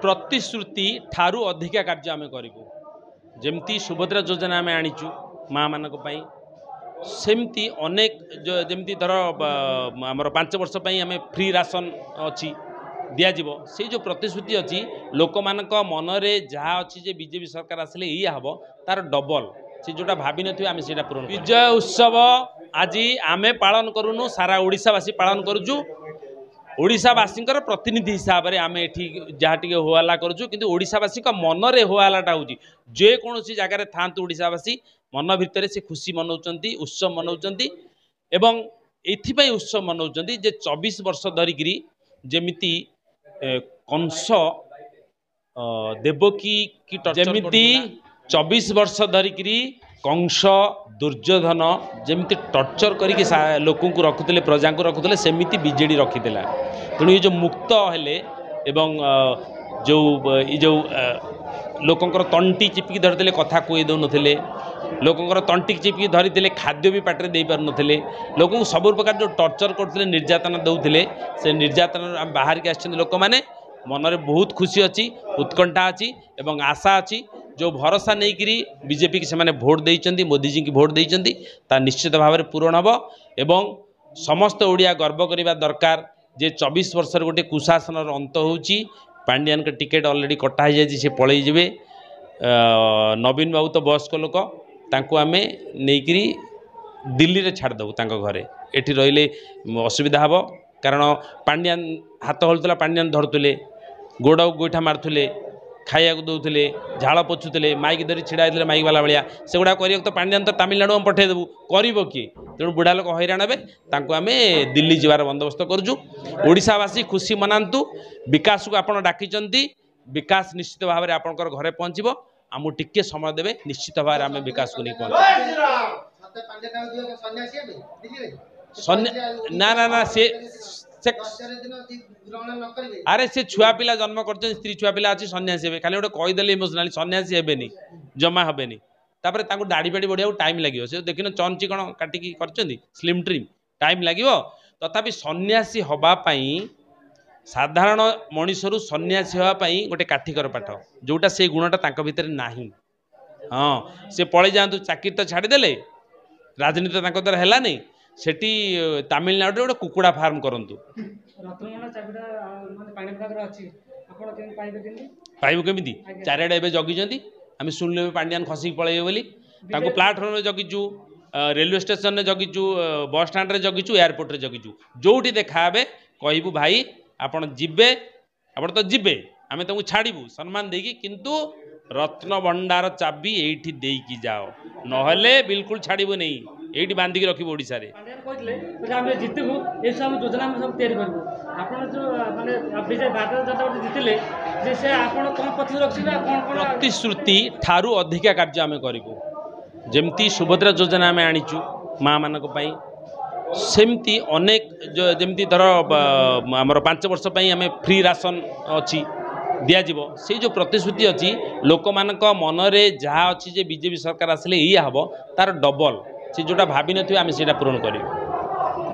प्रतिश्रुति ठारू अधिका कार्य आम करूँ जमती सुभद्रा योजना आम आनीचु माँ मान सेमती अनेक जमती धर आमर 5 वर्ष आम फ्री राशन अच्छी दिज्व से जो प्रतिश्रुति अच्छी लोक मान मनरे जहाँ अच्छी जे बीजेपी सरकार आसिले ये हम तार डबल से जोटा भावी नी आम से पूरण विजय उत्सव आज आम पालन करूनु सारा ओडिशावासी पालन करुचु ओडिशावासी प्रतिनिधि हिसाब से आम ये जहाँ टी होहल्ला करुचु किंतु ओडिशावासी मनरे होहल्लाटा हो जेकोसी जगार था ओडिशावासी मन भितर से खुशी मनाउछंती उत्सव मनाउछंती एवं एथिपाई उत्सव मनाउछंती जे 24 वर्ष धरिकी जेमिति कंस देवकी की जमिति 24 वर्ष धरिकी कंस दुर्योधन जमिति टर्चर करके लोक रखुले प्रजा को रखुले सेमिति बीजेडी रखीला तेणु ये जो मुक्त हेले एवं जो लोकंकर तंटी चिपिकी धरते कथा कही दौन लोकंकर तंटी चिपिकी धरी खाद्य भी पाटे दे पार नथिले लोक सब प्रकार जो टर्चर करते निर्यातना दौले से निर्यातना बाहर के आछन लोक माने मनरे बहुत खुशी अच्छी उत्कंठा अच्छी एवं आशा अच्छी जो भरोसा नहीं बीजेपी की से भोट देइचंदी मोदी जी की भोट देइचंदी ता निश्चित भाव में पूरण हम एवं समस्त ओडिया गर्व करने दरकार जे 24 वर्ष गोटे कुशासन अंत होउची पांड्यान के टिकेट ऑलरेडी कटा हो जाए सी पलि जे नवीन बाबू तो वयस्क लोक तांको आमे नहींकरी दिल्ली रे छाड़ दबू तांको घरे एठी रहिले असुविधा हम कारण पांड्यान हाथ हलुला पांड्यान धरुले गोड़ गोईठा मारुले खाया दौले झाड़ पोछुले माइक धरी छिड़ा होते माइक वाला भाया से गुड़ा कर तो पांड्यान तो तमिलनाडु पठेदेबू कर किए तेणु बुढ़ा लोक हैरान हे आम दिल्ली जबार बंदोबस्त करुचु ओडिशावासी खुशी मनातु विकास को आपड़ डाकी विकास निश्चित भाव में आपंकर घरे पहुँचब आमको टिके समय देवे निश्चित भाव में आम विकास को नहीं पहुँच ना ना ना से अरे से छुआ पिला जन्म कर स्त्री छुआ पिला अच्छी सन्यासी हे खाली गोटे कहीदे इमोशनाली सन्यासी हेनी जमा हेनी तापर दाढ़ी बाड़ी बढ़िया टाइम लगे से देखिन चंची कौन काटिकी कर स्लिम ट्रिम टाइम लगे तथापि सन्यासी हवापाई साधारण मनीषरू सन्यासी हाँपाई गोटे काठिकर पाठ जोटा से गुणटा भितर नाही हाँ से पलि जातु चाकरी तो छाड़देले राजनीति द्वारा है सेठी तमिलनाडु गोटे कुकुड़ा फार्म करंतु पाइबू केमी चारिड़े ए जगी आम शुणिले पांड्यान खसिक पलैबे बोली प्लाटफर्म में जगिचु रेलवे स्टेशन में जगिचु बस स्टाण्ड में जगिचु एयरपोर्ट में जगिचु जोटी देखा कहबू भाई आपड़ जीवे आप तो जीवे आम तुमको छाड़ू सम्मान देकी किंतु रत्न भंडार चाबी एठी देकी जाओ नहले बिल्कुल छाड़ू नहीं ये बांधिक रखी ओडिशा रे प्रतिश्रुति ठारू अधिका कार्य आम करूँ जमती सुभद्रा योजना आम आनीचु माँ मान सेमती अनेक जमती धर आमर 5 वर्ष आम फ्री राशन अच्छी दिज्व से जो प्रतिश्रुति अच्छी लोक मान मनरे जहाँ अच्छी जे बीजेपी सरकार आसिले ये हम तार डबल से जोटा भावी नी आम से पूरण करूँ।